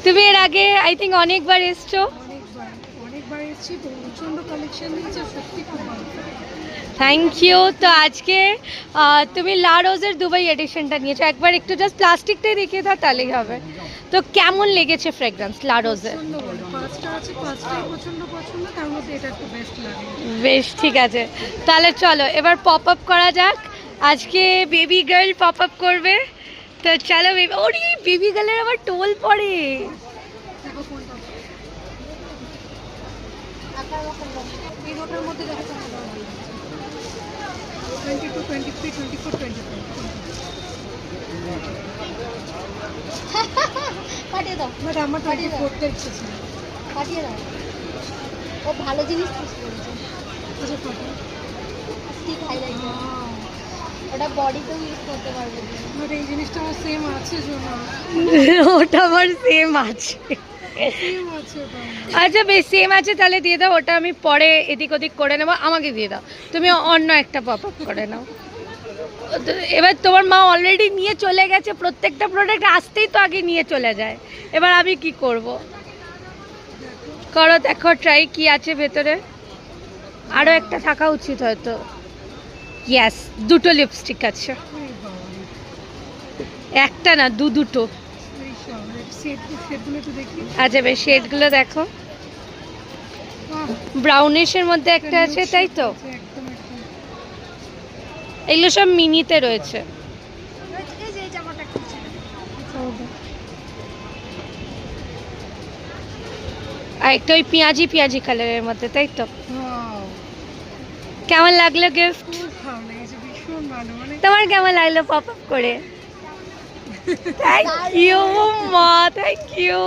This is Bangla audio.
তুমি এর আগে আই থিঙ্ক অনেকবার এসছো। অনেকবার এসেছি, প্রচন্ড কালেকশন দিয়েছে, সত্যি খুব ভালো। Thank you. তো আজকে তুমি লা রোজের দুবাই এডিশনটা নিয়েছো, একবার একটু জাস্ট প্লাস্টিকটাই দেখিয়ে দাও তাহলেই হবে। তো কেমন লেগেছে ফ্রেগ্রেন্স লা রোজের? প্রচন্ড ভালো, পাঁচটা আছে, পাঁচটাই প্রচন্ড পছন্দ, তার মধ্যে এটা একটু বেস্ট লাগে। বেশ, ঠিক আছে, তাহলে চলো এবার পপ আপ করা যাক। আজকে বেবি গার্ল পপ আপ করবে, তো চলো বেবি। ওরে বেবি গার্লের আবার টোল পড়ে। দেখো কোনটা এই দুটোর মধ্যে দেখো কোনটা ভালো লাগছে। 22, 23, 24, 25 পাঠিয়ে দাও, বাট আমার 24 টা ইচ্ছে ছিল। পাঠিয়ে দাও। ও ভালো জিনিস চুজ করেছে। আচ্ছা পাঠাও। ঠিক হাইলাইট, ওটা বডিতেও ইউজ করতে পারবে। বাট এই জিনিসটা আমার সেম আছে জন্য, ওটা আমার সেম আছে। সেম আছে ওটা আমার। আচ্ছা বেশ, সেম আছে তাহলে দিয়ে দাও, ওটা আমি পরে এদিক ওদিক করে নেবো, আমাকে দিয়ে দাও। তুমি অন্য একটা পপ আপ করে নাও। তো এবার তোমার মা অলরেডি নিয়ে চলে গেছে, প্রত্যেকটা প্রোডাক্ট আসতেই তো আগে নিয়ে চলে যায়, এবার আমি কি করব? করো, দেখো ট্রাই কি আছে ভেতরে। আরও একটা থাকা উচিত হয়তো। ইয়েস, দুটো লিপস্টিক আছে, ওরে বাবা, একটা না দুটো। এই সব সেটগুলো একটু দেখি। আচ্ছা বেশ, শেডগুলো দেখো। বাহ, ব্রাউনিশের মধ্যে একটা আছে, তাই তো? একদম একদম। এগুলো সব মিনিতে রয়েছে। এই যে এই জামাটা একটু ছিল। আর একটা ওই পেঁয়াজি পেঁয়াজি কালারের মধ্যে, তাই তো? Wow, কেমন লাগলো গিফট? খুব ভালো লেগেছে, ভীষণ ভালো। মানে তোমার কেমন লাগলো পপ আপ করে? থ্যাংক ইউ মা, থ্যাংক ইউ।